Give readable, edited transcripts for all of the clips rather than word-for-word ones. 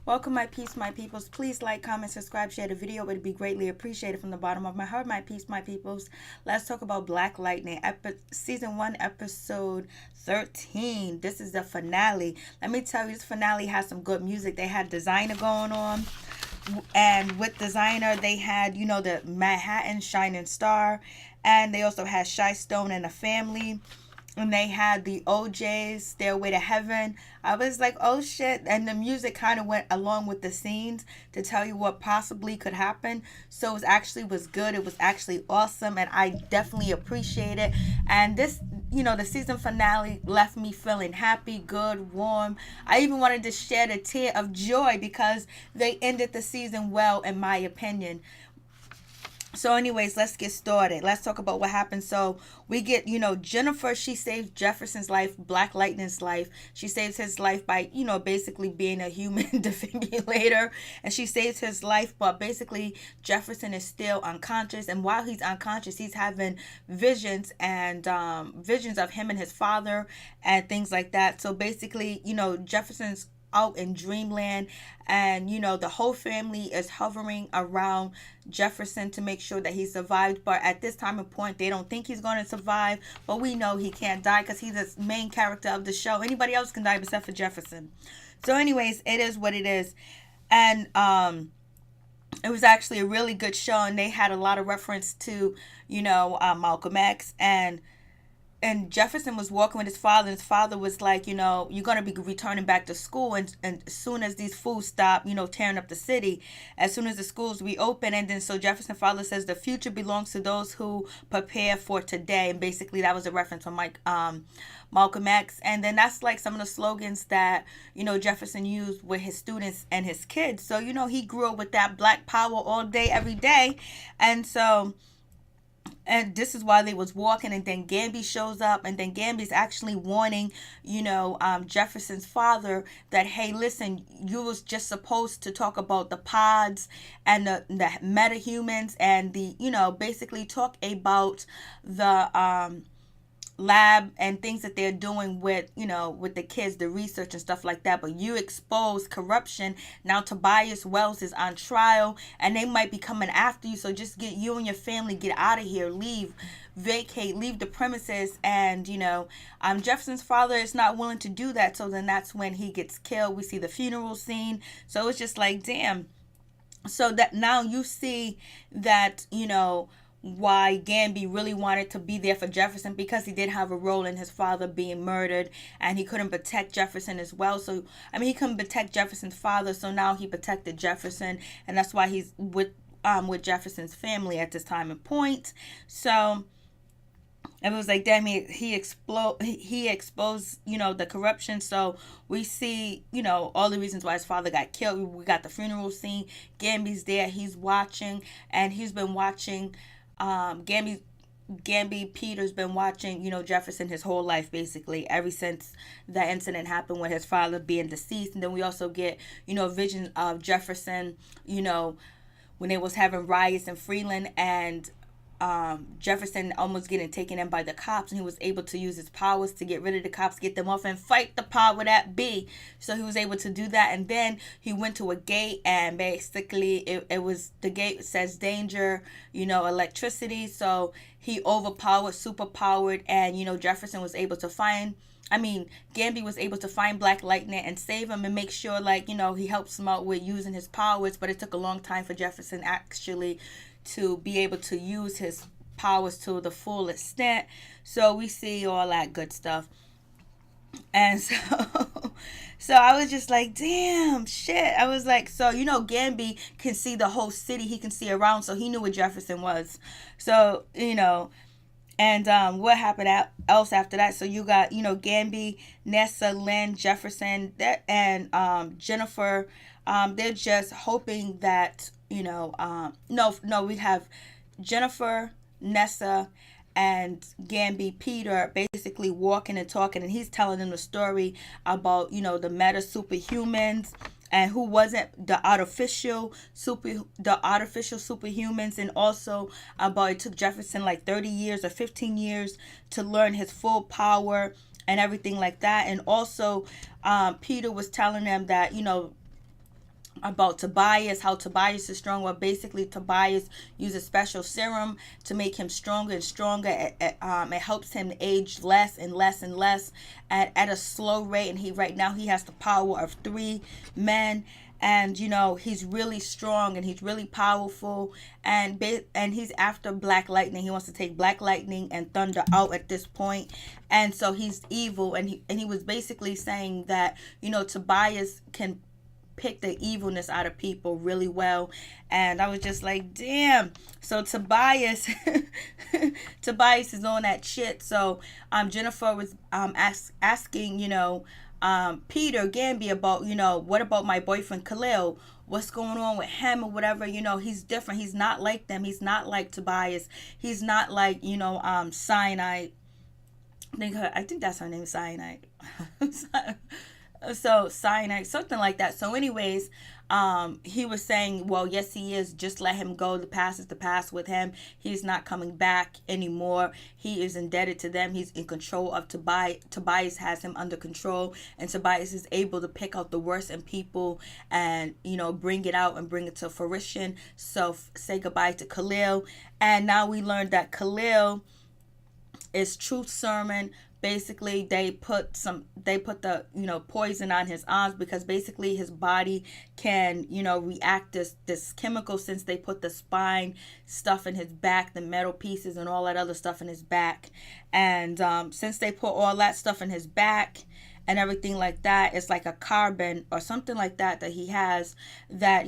Welcome, my peace, my peoples. Please like, comment, subscribe, share the video. It would be greatly appreciated from the bottom of my heart, my peace, my peoples. Let's talk about Black Lightning, season 1, episode 13. This is the finale. Let me tell you, this finale has some good music. They had Designer going on. And with Designer, they had, the Manhattan Shining Star. And they also had Shy Stone and the family, and they had the OJ's Stairway to Heaven. I was like, oh shit. And the music kind of went along with the scenes to tell you what possibly could happen. So it was good. It was actually awesome. And I definitely appreciate it. And this, the season finale left me feeling happy, good, warm. I even wanted to shed a tear of joy because they ended the season well, in my opinion. So anyways, let's get started. Let's talk about what happened. So we get, Jennifer, she saves Jefferson's life, Black Lightning's life. She saves his life by, basically being a human defibrillator. And she saves his life, but basically Jefferson is still unconscious. And while he's unconscious, he's having visions and visions of him and his father and things like that. So basically, Jefferson's out in dreamland, and the whole family is hovering around Jefferson to make sure that he survived. But at this time and point, they don't think he's going to survive, but we know he can't die because he's the main character of the show. Anybody else can die except for Jefferson. So anyways, it is what it is. And it was actually a really good show, and they had a lot of reference to Malcolm X. And Jefferson was walking with his father, and his father was like, you're going to be returning back to school. And as soon as these fools stop, tearing up the city, as soon as the schools reopen. And then so Jefferson's father says the future belongs to those who prepare for today. And basically that was a reference from Malcolm X. And then that's like some of the slogans that, Jefferson used with his students and his kids. So, he grew up with that Black power all day, every day. And this is why they was walking, and then Gamby shows up, and then Gamby's actually warning Jefferson's father that, hey, listen, you was just supposed to talk about the pods and the metahumans, and the basically talk about the lab and things that they're doing with with the kids, the research and stuff like that. But you expose corruption. Now Tobias Wells is on trial, and they might be coming after you, so just get you and your family, get out of here, leave, vacate, leave the premises. And Jefferson's father is not willing to do that, so then that's when he gets killed. We see the funeral scene, so it's just like, damn. So that now you see that why Gamby really wanted to be there for Jefferson, because he did have a role in his father being murdered, and he couldn't protect Jefferson as well. So he couldn't protect Jefferson's father, so now he protected Jefferson, and that's why he's with Jefferson's family at this time and point. So it was like, damn, he exposed the corruption. So we see all the reasons why his father got killed. We got the funeral scene. Gamby's there, he's watching, and he's been watching Gamby Peter's been watching, Jefferson his whole life, basically, ever since that incident happened with his father being deceased. And then we also get, visions of Jefferson, when they was having riots in Freeland, and Jefferson almost getting taken in by the cops, and he was able to use his powers to get rid of the cops, get them off, and fight the power that be. So he was able to do that. And then he went to a gate, and basically it was, the gate says danger, electricity. So he overpowered, superpowered, and Jefferson was able to Gamby was able to find Black Lightning and save him, and make sure, he helps him out with using his powers. But it took a long time for Jefferson actually to be able to use his powers to the full extent. So we see all that good stuff. And so so I was just like, damn, shit. I was like, so Gamby can see the whole city, he can see around, so he knew where Jefferson was. So and what happened else after that? So you got Gamby, Nessa, Lynn, Jefferson, and Jennifer. They're just hoping that no, we have Jennifer, Nessa, and Gamby Peter basically walking and talking, and he's telling them the story about the meta superhumans, and who wasn't the artificial superhumans, and also about, it took Jefferson like 30 years or 15 years to learn his full power and everything like that. And also Peter was telling them that about Tobias, how Tobias is strong. Well, basically, Tobias uses special serum to make him stronger and stronger. It helps him age less and less and less at a slow rate. And right now he has the power of 3 men. And he's really strong and he's really powerful, and he's after Black Lightning. He wants to take Black Lightning and Thunder out at this point, and so he's evil. And he was basically saying that Tobias can pick the evilness out of people really well. And I was just like, damn. So Tobias Tobias is on that shit. So Jennifer was asking Peter Gambi about what about my boyfriend Khalil, what's going on with him or whatever. He's different. He's not like them. He's not like Tobias. He's not like Cyanide. I think that's her name, Cyanide. So Cyanide, something like that. So anyways, he was saying, well, yes, he is. Just let him go. The past is the past with him. He's not coming back anymore. He is indebted to them. He's in control of Tobias. Tobias has him under control, and Tobias is able to pick out the worst in people and bring it out and bring it to fruition. So say goodbye to Khalil. And now we learned that Khalil is Truth Sermon. Basically, they put the poison on his arms because basically his body can react this chemical, since they put the spine stuff in his back, the metal pieces and all that other stuff in his back. And since they put all that stuff in his back and everything like that, it's like a carbon or something like that he has, that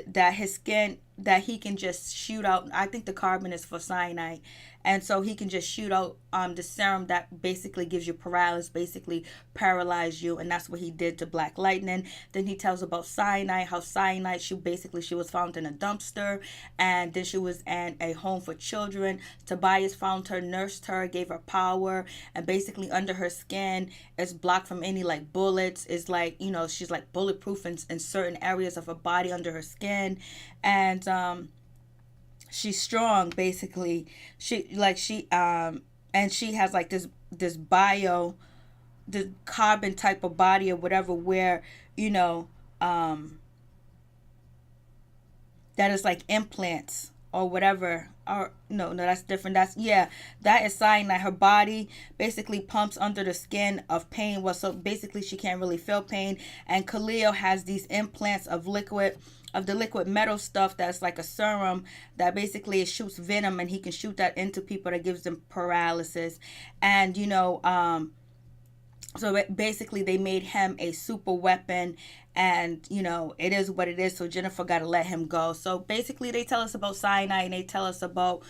that his skin, that he can just shoot out. I think the carbon is for cyanide, and so he can just shoot out the serum that basically gives you paralysis, basically paralyze you. And that's what he did to Black Lightning. Then he tells about Cyanide, how Cyanide, she was found in a dumpster, and then she was in a home for children. Tobias found her, nursed her, gave her power, and basically under her skin is blocked from any like bullets. Is like she's like bulletproof in certain areas of her body under her skin. And she's strong, basically. And she has like this carbon type of body or whatever, where that is like implants or whatever. Or no, that's different. That is Cyanide. Her body basically pumps under the skin of pain. Well, so basically she can't really feel pain. And Khalil has these implants of the liquid metal stuff that's like a serum that basically it shoots venom, and he can shoot that into people that gives them paralysis. And so basically they made him a super weapon, and it is what it is. So Jennifer got to let him go. So basically they tell us about Cyanide, and they tell us about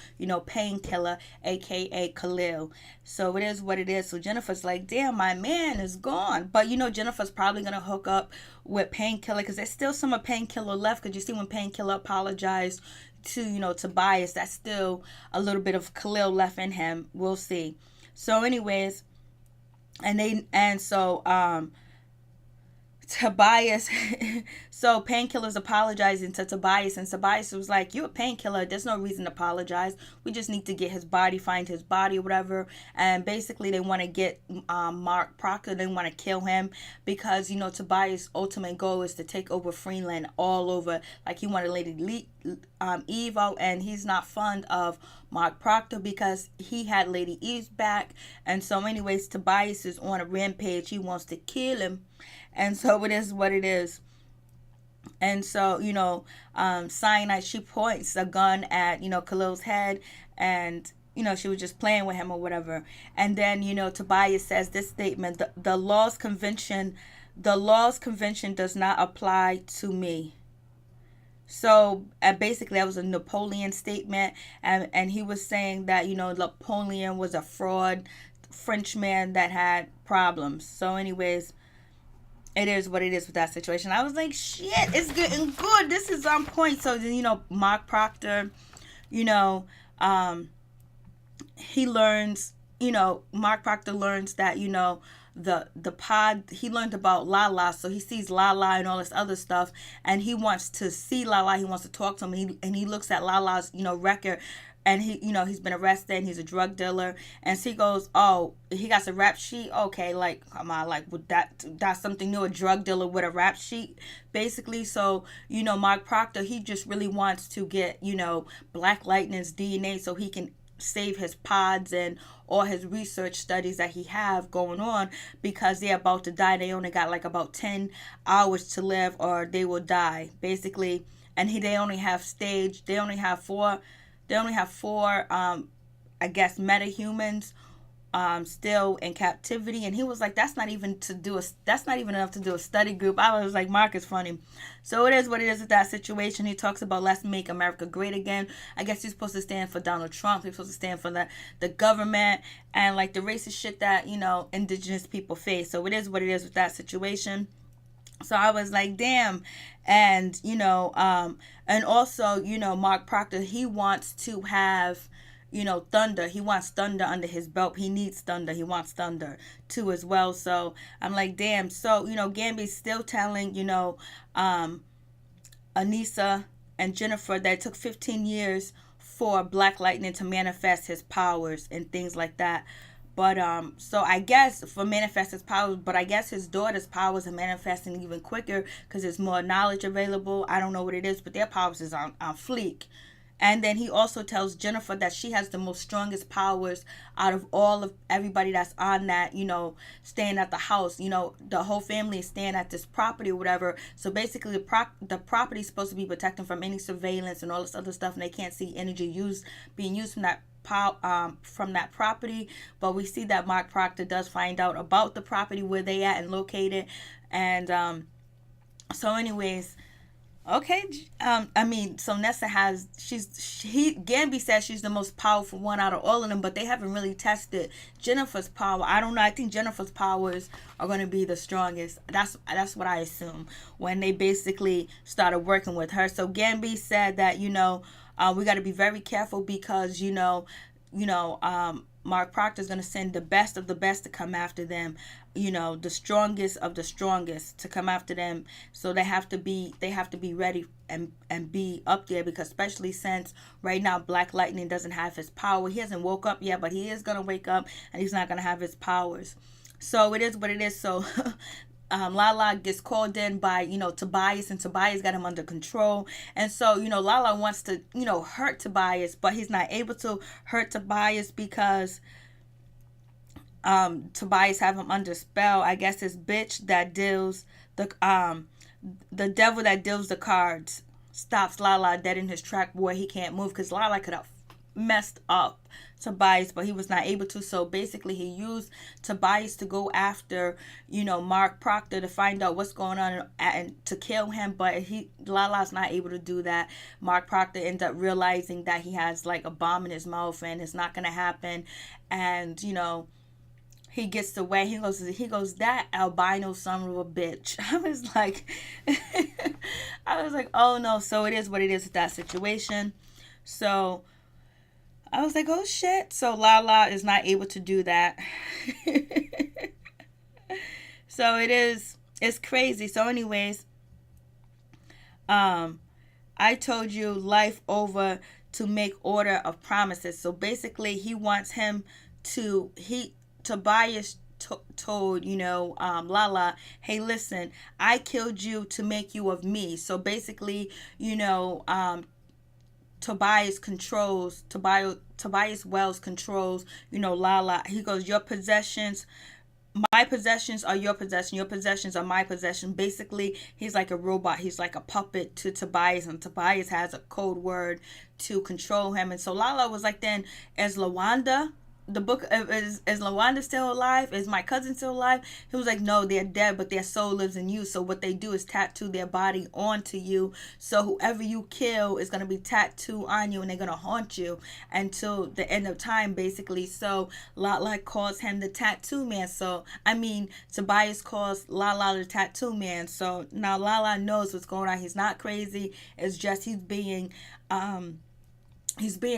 Painkiller, aka Khalil. So it is what it is. So Jennifer's like, damn, my man is gone. But Jennifer's probably gonna hook up with Painkiller, because there's still some of Painkiller left. Because you see, when Painkiller apologized to Tobias, that's still a little bit of Khalil left in him. We'll see. So anyways, Tobias, so Painkiller's apologizing to Tobias, and Tobias was like, you're a painkiller, there's no reason to apologize, we just need to get his body, find his body or whatever. And basically they want to get Mark Proctor, they want to kill him, because Tobias' ultimate goal is to take over Freeland all over. Like, he wanted Lady Eve out, and he's not fond of Mark Proctor because he had Lady Eve's back. And so anyways, Tobias is on a rampage, he wants to kill him. And so it is what it is. And so, Cyanide, she points a gun at, Khalil's head, and, she was just playing with him or whatever. And then, Tobias says this statement, the Laws Convention does not apply to me. So basically that was a Napoleon statement, and he was saying that, Napoleon was a fraud Frenchman that had problems. So anyways, it is what it is with that situation. I was like, shit, it's getting good. This is on point. So then, Mark Proctor, he learns, Mark Proctor learns that, the pod, he learned about Lala. So he sees Lala and all this other stuff, and he wants to see Lala. He wants to talk to him. And he looks at Lala's, record and he, he's been arrested and he's a drug dealer. And she goes, oh, he got a rap sheet. Okay, like, come on, like, would that's something new, a drug dealer with a rap sheet, basically. So, Mark Proctor, he just really wants to get, Black Lightning's DNA so he can save his pods and all his research studies that he have going on, because they're about to die. They only got like about 10 hours to live or they will die, basically. And they only have four I guess metahumans still in captivity. And he was like, that's not even enough to do a study group. I was like, Mark is funny. So it is what it is with that situation. He talks about let's make America great again. I guess he's supposed to stand for Donald Trump. He's supposed to stand for the government and like the racist shit that indigenous people face. So it is what it is with that situation. So I was like, damn. And and also, Mark Proctor, he wants to have thunder. He wants thunder under his belt. He needs thunder. He wants thunder too as well. So I'm like, damn. So, Gambi's still telling, Anissa and Jennifer that it took 15 years for Black Lightning to manifest his powers and things like that. But so I guess for manifest his powers, but I guess his daughter's powers are manifesting even quicker because there's more knowledge available. I don't know what it is, but their powers is on fleek. And then he also tells Jennifer that she has the most strongest powers out of all of everybody that's on that, staying at the house. The whole family is staying at this property or whatever. So basically the property is supposed to be protected from any surveillance and all this other stuff. And they can't see energy being used from that property. But we see that Mark Proctor does find out about the property, where they at and located. And so anyways, okay, so Nessa Gambi says she's the most powerful one out of all of them, but they haven't really tested Jennifer's power. I don't know. I think Jennifer's powers are going to be the strongest. That's what I assume when they basically started working with her. So Gambi said that, we got to be very careful because, Mark Proctor is going to send the best of the best to come after them, the strongest of the strongest to come after them. So they have to be ready and be up there, because especially since right now Black Lightning doesn't have his power. He hasn't woke up yet, but he is going to wake up and he's not going to have his powers. So it is what it is. So Lala gets called in by, Tobias, and Tobias got him under control. And so, Lala wants to, hurt Tobias, but he's not able to hurt Tobias because Tobias have him under spell. I guess this bitch that deals the devil that deals the cards stops Lala dead in his track where he can't move, because Lala could have messed up Tobias, but he was not able to. So basically he used Tobias to go after, Mark Proctor to find out what's going on and to kill him, but Lala's not able to do that. Mark Proctor ends up realizing that he has like a bomb in his mouth and it's not going to happen. And he gets away. He goes, that albino son of a bitch. I was like, oh no. So it is what it is with that situation. So I was like, oh shit. So Lala is not able to do that. So it's crazy. So anyways, I told you life over to make order of promises. So basically he wants him to, Tobias told, Lala, hey, listen, I killed you to make you of me. So basically, Tobias Wells controls, Lala. He goes, your possessions, my possessions are your possession. Your possessions are my possession. Basically, he's like a robot. He's like a puppet to Tobias, and Tobias has a code word to control him. And so Lala was like, then, as Lawanda, the book, is Lawanda still alive? Is my cousin still alive? He was like, no, they're dead, but their soul lives in you. So what they do is tattoo their body onto you. So whoever you kill is going to be tattooed on you, and they're going to haunt you until the end of time, basically. So Lala calls him the tattoo man. Tobias calls Lala the tattoo man. So now Lala knows what's going on. He's not crazy. It's just he's being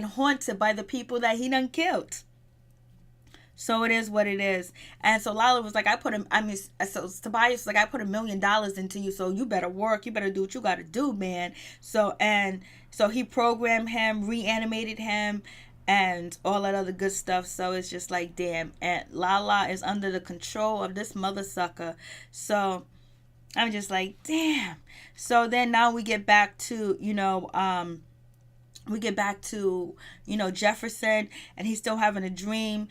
haunted by the people that he done killed. So it is what it is. And so Lala was like, so Tobias was like, I put $1 million into you, so you better work. You better do what you got to do, man. So he programmed him, reanimated him, and all that other good stuff. So it's just like, damn. And Lala is under the control of this mother sucker. So I'm just like, damn. So then now we get back to, Jefferson, and he's still having a dream.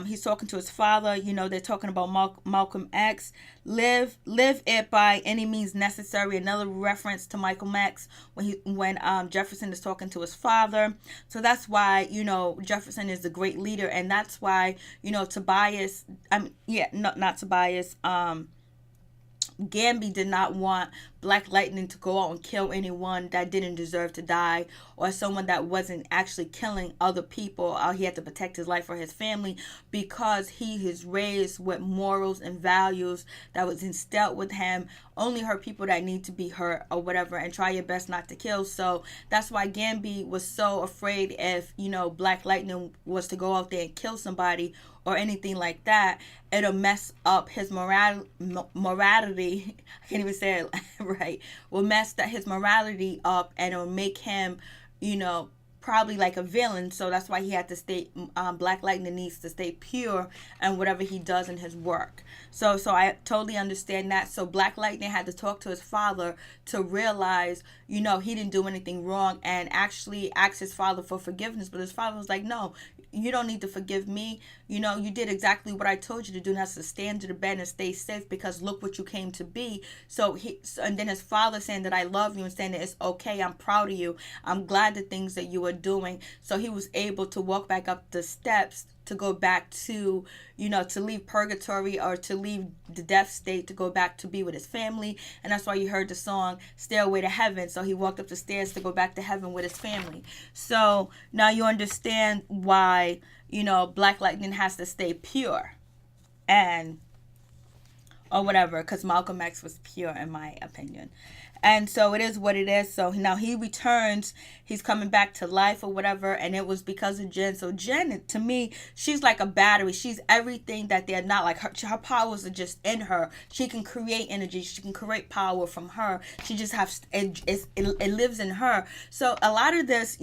He's talking to his father. They're talking about Malcolm X. Live it by any means necessary. Another reference to Malcolm X when Jefferson is talking to his father. So that's why Jefferson is the great leader, and that's why Tobias. Not Tobias. Gambi did not want Black Lightning to go out and kill anyone that didn't deserve to die, or someone that wasn't actually killing other people. He had to protect his life or his family, because he is raised with morals and values that was instilled with him. Only hurt people that need to be hurt or whatever, and try your best not to kill. So that's why Gambi was so afraid if Black Lightning was to go out there and kill somebody or anything like that, it'll mess up his morality. I can't even say it right. Will mess his morality up, and it'll make him, probably like a villain. So that's why he had to stay. Black Lightning needs to stay pure and whatever he does in his work. So I totally understand that. So Black Lightning had to talk to his father to realize, he didn't do anything wrong, and actually ask his father for forgiveness. But his father was like, no, you don't need to forgive me. You did exactly what I told you to do, and that's to stand to the bed and stay safe, because look what you came to be. And then his father saying that I love you, and saying that it's okay, I'm proud of you, I'm glad the things that you are doing. So he was able to walk back up the steps to go back to, to leave purgatory, or to leave the death state, to go back to be with his family. And that's why you heard the song Stairway to Heaven. So he walked up the stairs to go back to heaven with his family. So now you understand why, Black Lightning has to stay pure, and or whatever, because Malcolm X was pure, in my opinion. And so it is what it is. So now he returns. He's coming back to life or whatever. And it was because of Jen. So Jen, to me, she's like a battery. She's everything that they're not. Like her powers are just in her. She can create energy. She can create power from her. She just has, it lives in her. So a lot of this,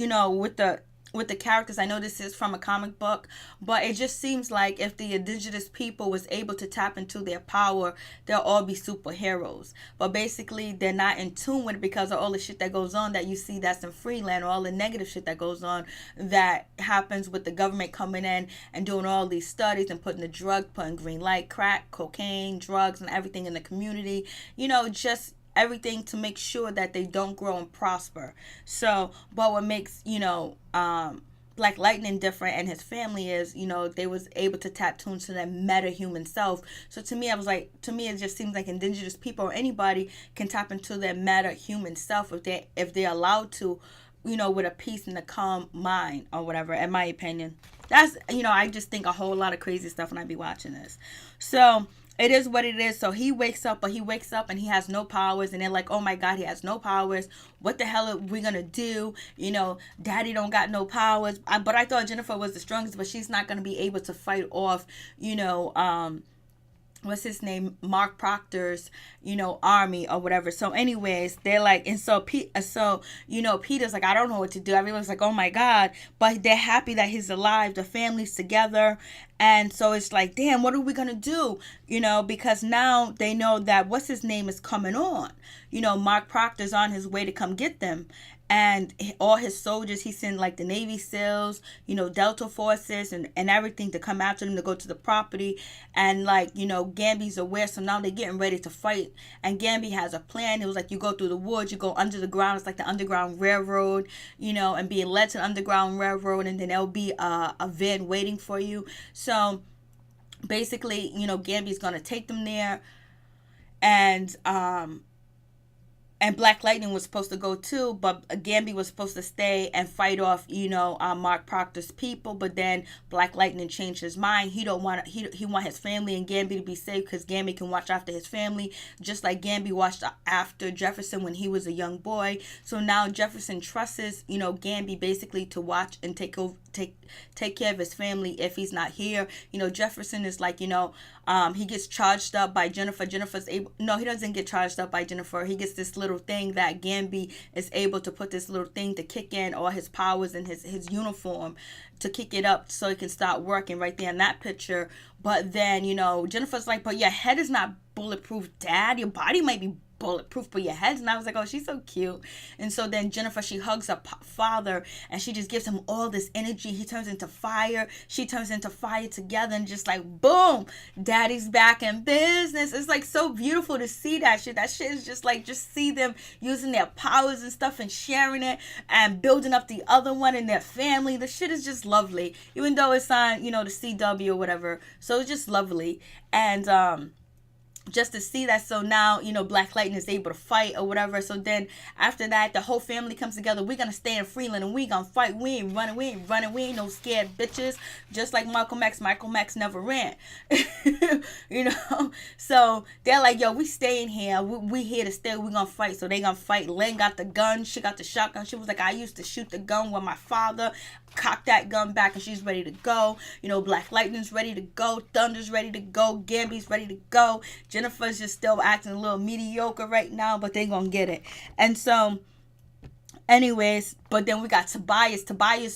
with the characters, I know this is from a comic book, but it just seems like if the indigenous people was able to tap into their power, they'll all be superheroes. But basically, they're not in tune with it, because of all the shit that goes on that you see that's in Freeland, or all the negative shit that goes on that happens with the government coming in and doing all these studies and putting green light, crack, cocaine, drugs, and everything in the community. Just everything to make sure that they don't grow and prosper. So, but what makes, Black Lightning different and his family is, they was able to tap into their meta human self. So to me, it just seems like indigenous people or anybody can tap into their meta human self if they're allowed to, with a peace and a calm mind or whatever, in my opinion. That's, I just think a whole lot of crazy stuff when I be watching this. So it is what it is. So he wakes up and he has no powers, and they're like, oh my God, he has no powers. What the hell are we gonna do? Daddy don't got no powers. But I thought Jennifer was the strongest, but she's not gonna be able to fight off, what's his name, Mark Proctor's, army or whatever. So anyways, they're like, and so Peter's like, I don't know what to do. Everyone's like, oh my God, but they're happy that he's alive. The family's together. And so it's like, damn, what are we gonna do? Because now they know that what's his name is coming on. Mark Proctor's on his way to come get them. And all his soldiers, he sent like the Navy SEALs, Delta forces and everything to come after them, to go to the property. And like, Gambi's aware. So now they're getting ready to fight. And Gambi has a plan. It was like, you go through the woods, you go under the ground. It's like the Underground Railroad, and being led to the Underground Railroad. And then there'll be a van waiting for you. So basically, Gambi's going to take them there. And, and Black Lightning was supposed to go too, but Gambi was supposed to stay and fight off, Mark Proctor's people. But then Black Lightning changed his mind. He don't want he want his family and Gambi to be safe because Gambi can watch after his family, just like Gambi watched after Jefferson when he was a young boy. So now Jefferson trusts, Gambi basically to watch and take care of his family if he's not here. Jefferson is like, he gets charged up by Jennifer. He doesn't get charged up by Jennifer. He gets this little thing that Gambi is able to put this little thing to kick in all his powers in his uniform to kick it up so it can start working right there in that picture. But then, Jennifer's like, but your head is not bulletproof, Dad. Your body might be bulletproof, but your head's not. I was like, oh, she's so cute. And so then Jennifer, she hugs her father and she just gives him all this energy. He turns into fire. She turns into fire together, and just like, boom, Daddy's back in business. It's like so beautiful to see that shit. That shit is just like, just see them using their powers and stuff and sharing it and building up the other one and their family. The shit is just lovely, even though it's on, the CW or whatever. So it's just lovely. And just to see that. So now, Black Lightning is able to fight or whatever. So then after that, the whole family comes together. We're going to stay in Freeland and we going to fight. We ain't running. We ain't no scared bitches. Just like Malcolm X never ran. So they're like, yo, we staying here. We here to stay. We going to fight. So they going to fight. Lynn got the gun. She got the shotgun. She was like, I used to shoot the gun with my father. Cock that gun back and she's ready to go. Black Lightning's ready to go. Thunder's ready to go. Gambi's ready to go. Jennifer's just still acting a little mediocre right now, but they gonna get it. And so, anyways, but then we got Tobias. Tobias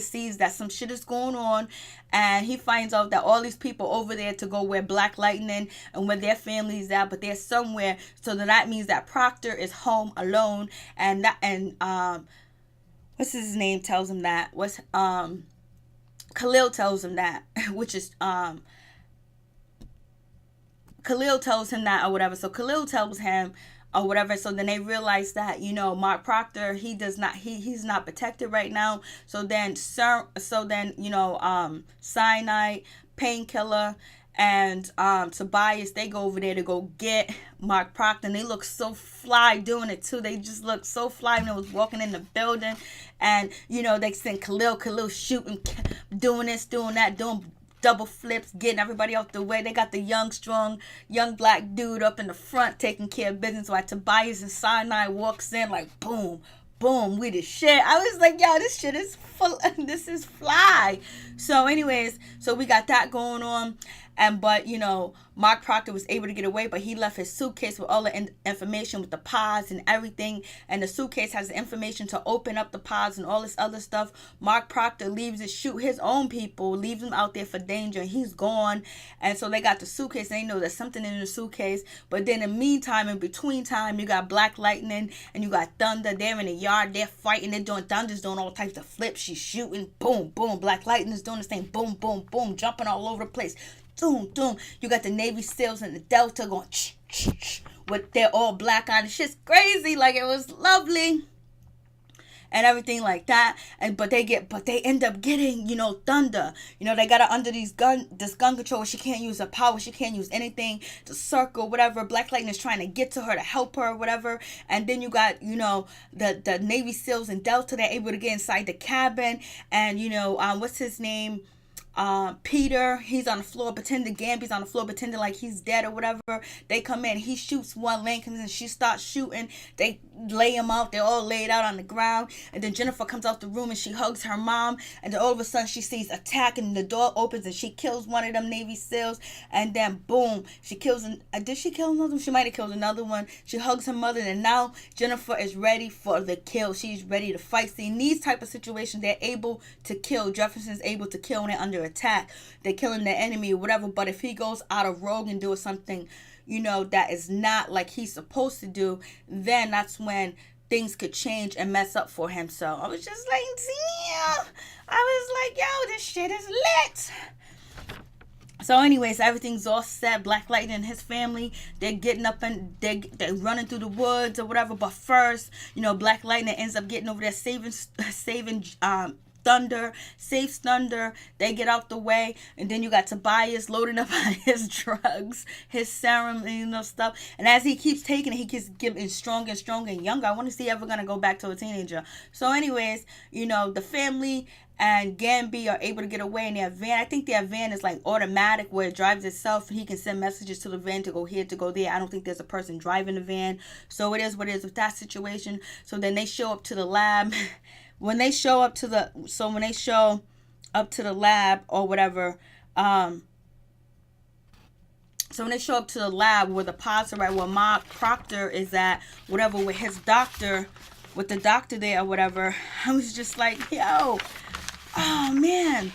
sees that some shit is going on, and he finds out that all these people over there to go where Black Lightning and where their family's at, but they're somewhere. So that means that Proctor is home alone, and what's his name tells him that? Khalil tells him that, which is Khalil tells him that or whatever. So Khalil tells him or whatever. So then they realize that, Mark Proctor, he's not protected right now. So then Cyanide, Painkiller, and Tobias, they go over there to go get Mark Proctor, and they look so fly doing it too. They just look so fly when they was walking in the building. And they sent Khalil shooting, doing this, doing that, doing double flips, getting everybody out the way. They got the young, strong, young black dude up in the front taking care of business while Tobias and Cyanide walks in like boom, boom, we the shit. I was like, yo, this shit is full. This is fly. So anyways, so we got that going on. But Mark Proctor was able to get away, but he left his suitcase with all the information with the pods and everything. And the suitcase has the information to open up the pods and all this other stuff. Mark Proctor leaves to shoot his own people, leaves them out there for danger. He's gone. And so they got the suitcase. And they know there's something in the suitcase. But then in the meantime, in between time, you got Black Lightning and you got Thunder. They're in the yard. They're fighting. Thunder's doing all types of flips. She's shooting. Boom, boom. Black Lightning's doing the same. Boom, boom, boom. Jumping all over the place. Doom, doom. You got the Navy SEALs and the Delta going with they're all black on. It's just crazy. Like, it was lovely and everything like that. But they end up getting, Thunder. They got her under this gun control. She can't use her power. She can't use anything to circle, whatever. Black Lightning is trying to get to her to help her, whatever. And then you got, the Navy SEALs and Delta. They're able to get inside the cabin. And, what's his name? Peter, he's on the floor pretending, Gambi's on the floor pretending like he's dead or whatever. They come in, he shoots one, Lane comes in, she starts shooting. They lay him out, they're all laid out on the ground. And then Jennifer comes out the room and she hugs her mom. And then all of a sudden she sees attack and the door opens and she kills one of them Navy SEALs. And then boom, she kills, did she kill another one? She might have killed another one. She hugs her mother, and now Jennifer is ready for the kill. She's ready to fight. See, in these type of situations, they're able to kill. Jefferson's able to kill when they're under attack. They're killing their enemy or whatever. But if he goes out of rogue and doing something, that is not like he's supposed to do, then that's when things could change and mess up for him. So I was just like, damn. I was like, yo, this shit is lit. So anyways, everything's all set. Black Lightning and his family, they're getting up and they're running through the woods or whatever. But first, Black Lightning ends up getting over there saving Thunder, saves Thunder. They get out the way, and then you got Tobias loading up on his drugs, his serum, and stuff. And as he keeps taking it, he keeps getting stronger and stronger and younger. I want to see ever gonna go back to a teenager. So, anyways, the family and Gambi are able to get away in their van. I think their van is like automatic where it drives itself. He can send messages to the van to go here, to go there. I don't think there's a person driving the van. So it is what it is with that situation. So then they show up to the lab. When they show up to the lab or whatever, so when they show up to the lab where the pods are right, where Mark Proctor is at, whatever, with his doctor, with the doctor there or whatever, I was just like, yo, oh man.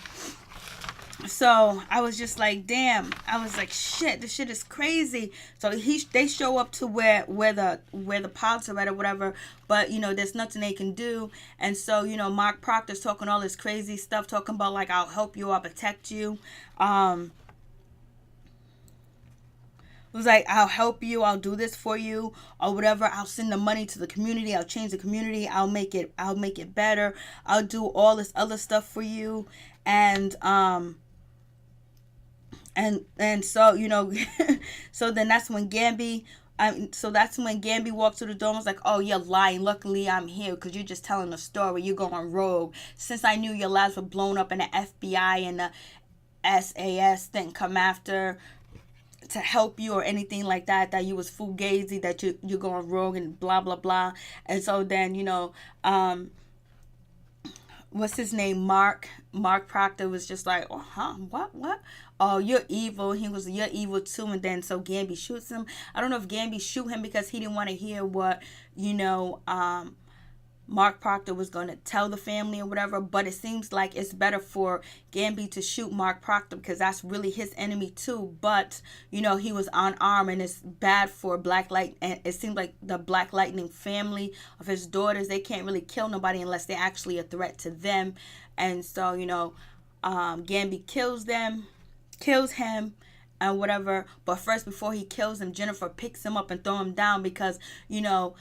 So I was just like, damn. I was like, shit, this shit is crazy. So they show up to where the pods are at or whatever, but there's nothing they can do. And so Mark Proctor's talking all this crazy stuff, talking about like, I'll help you, I'll protect you. It was like, I'll help you, I'll do this for you, or whatever. I'll send the money to the community, I'll change the community, I'll make it better, I'll do all this other stuff for you. And so so then that's when Gambi walked through the door and was like, oh, you're lying. Luckily, I'm here because you're just telling a story. You're going rogue. Since I knew your labs were blown up and the FBI and the SAS didn't come after to help you or anything like that you was fugazi, that you're going rogue and blah, blah, blah. And so then, what's his name? Mark Proctor was just like, oh, huh? What? Oh, you're evil. He was, you're evil too. And then so Gambi shoots him. I don't know if Gambi shoot him because he didn't want to hear what, Mark Proctor was going to tell the family or whatever, but it seems like it's better for Gambi to shoot Mark Proctor because that's really his enemy too. But he was unarmed, and it's bad for Black Light. And it seems like the Black Lightning family of his daughters, they can't really kill nobody unless they're actually a threat to them. And so Gambi kills him and whatever. But first, before he kills him, Jennifer picks him up and throw him down because they're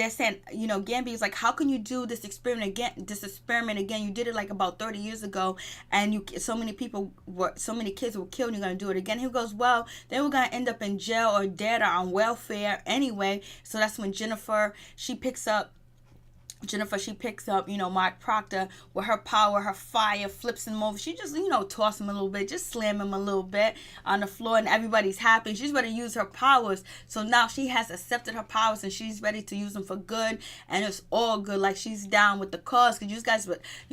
saying, Gambi is like, how can you do this experiment again? You did it like about 30 years ago, and so many kids were killed, and you're gonna do it again. He goes, well, then we're gonna end up in jail or dead or on welfare anyway. So that's when Jennifer picks up, Mark Proctor with her power, her fire, flips him over. She just, toss him a little bit, just slam him a little bit on the floor, and everybody's happy. She's ready to use her powers. So now she has accepted her powers, and she's ready to use them for good, and it's all good. Like, she's down with the cause, because you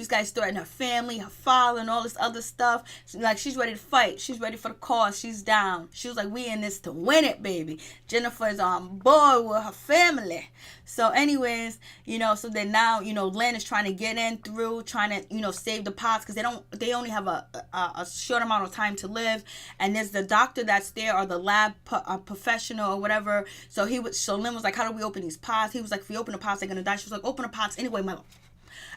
guys threatened her family, her father, and all this other stuff. So, like, she's ready to fight. She's ready for the cause. She's down. She was like, we in this to win it, baby. Jennifer is on board with her family. So anyways, so then now, Lynn is trying to get in through, trying to, save the pods, because they only have a short amount of time to live. And there's the doctor that's there, or the lab professional or whatever. So Lynn was like, how do we open these pods? He was like, if we open the pods, they're going to die. She was like, open the pods anyway, my love.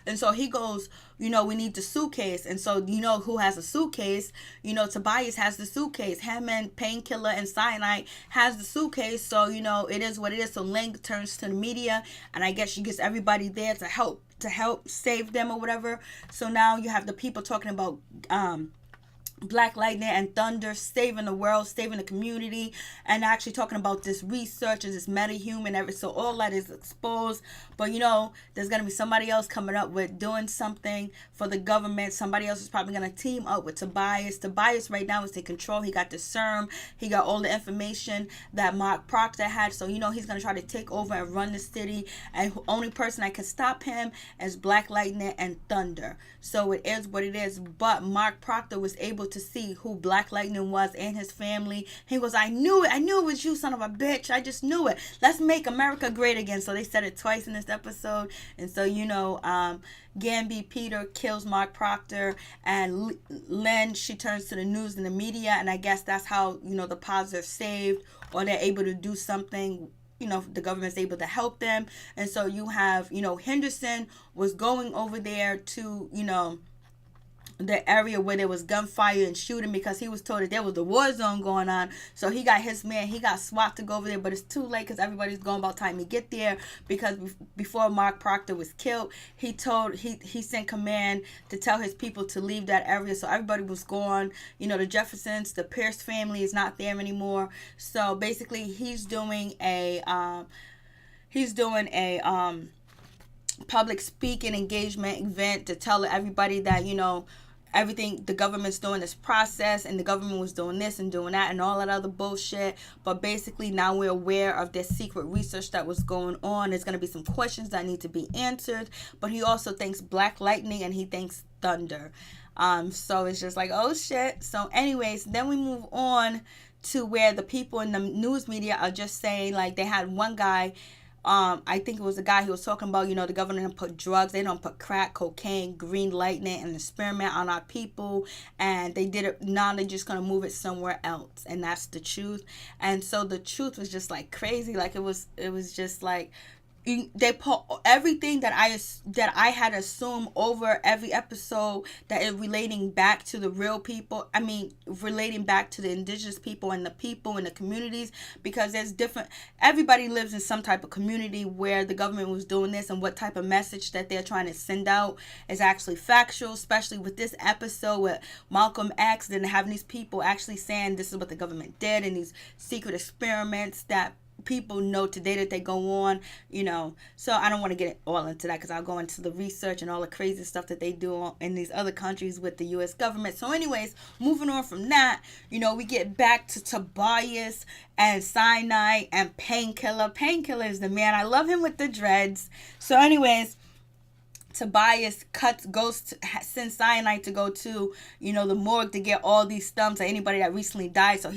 And so he goes, we need the suitcase. And so, who has a suitcase? Tobias has the suitcase. Him and Painkiller and Cyanide has the suitcase. So, it is what it is. So Lynn turns to the media, and I guess she gets everybody there to help save them or whatever. So now you have the people talking about Black Lightning and Thunder saving the world, saving the community, and actually talking about this research and this metahuman. So all that is exposed. But there's gonna be somebody else coming up with doing something for the government. Somebody else is probably gonna team up with Tobias. Tobias right now is in control. He got the serum. He got all the information that Mark Proctor had. So he's gonna try to take over and run the city. And the only person that can stop him is Black Lightning and Thunder. So it is what it is. But Mark Proctor was able to see who Black Lightning was and his family. He goes, I knew it was you, son of a bitch. I just knew it. Let's make America great again. So they said it twice in this episode. And so Gambi Peter kills Mark Proctor, and Lynn, she turns to the news and the media, and I guess that's how the pods are saved, or they're able to do something. The government's able to help them. And so you have Henderson was going over there to the area where there was gunfire and shooting, because he was told that there was a war zone going on. So he got his man, he got SWAT to go over there, but it's too late because everybody's going about time to get there. Because before Mark Proctor was killed, he sent command to tell his people to leave that area. So everybody was gone. You know, the Jeffersons, the Pierce family is not there anymore. So basically, he's doing a public speaking engagement event to tell everybody that, you know, everything the government's doing this process, and the government was doing this and doing that and all that other bullshit. But basically now we're aware of this secret research that was going on. There's going to be some questions that need to be answered. But he also thanks Black Lightning and he thanks Thunder. So it's just like, oh shit. So anyways, then we move on to where the people in the news media are just saying, like, they had one guy, I think it was a guy who was talking about, you know, the government put drugs, they don't put crack, cocaine, green lightning, and experiment on our people, and they did it, now they're just going to move it somewhere else, and that's the truth. And so the truth was just like crazy, like it was just like, they put everything that I had assumed over every episode, that is relating back to the real people. I mean, relating back to the indigenous people and the people in the communities, because there's different. Everybody lives in some type of community where the government was doing this, and what type of message that they're trying to send out is actually factual. Especially with this episode with Malcolm X, then having these people actually saying this is what the government did, and these secret experiments that people know today that they go on, you know. So I don't want to get all into that, because I'll go into the research and all the crazy stuff that they do in these other countries with the U.S. government. So anyways, moving on from that, you know, we get back to Tobias and Cyanide and Painkiller. Painkiller is the man. I love him with the dreads. So anyways, Tobias sends Cyanide to go to, you know, the morgue to get all these thumbs of anybody that recently died. So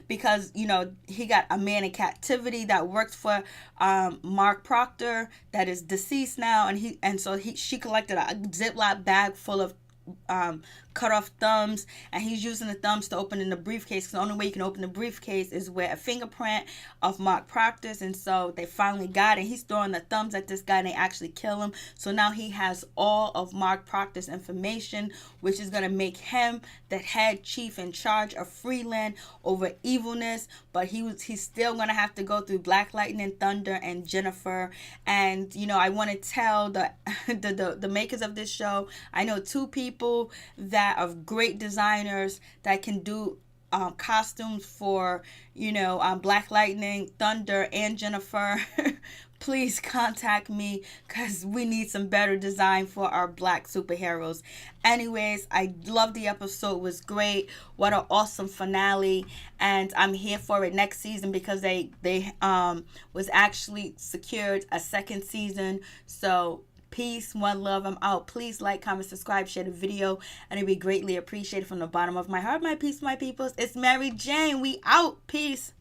because, you know, he got a man in captivity that worked for Mark Proctor that is deceased now, and she collected a Ziploc bag full of cut off thumbs, and he's using the thumbs to open in the briefcase, because the only way you can open the briefcase is with a fingerprint of Mark Proctor's. And so they finally got it. He's throwing the thumbs at this guy, and they actually kill him. So now he has all of Mark Proctor's information, which is going to make him the head chief in charge of Freeland over evilness. But he's still going to have to go through Black Lightning, Thunder, and Jennifer. And, you know, I want to tell the makers of this show, I know two people that of great designers that can do costumes for, you know, Black Lightning, Thunder, and Jennifer. Please contact me, because we need some better design for our black superheroes. Anyways, I love the episode. It was great. What an awesome finale. And I'm here for it next season, because they was actually secured a second season. So peace, one love, I'm out. Please like, comment, subscribe, share the video, and it'd be greatly appreciated from the bottom of my heart, my peace, my peoples. It's Mary Jane. We out. Peace.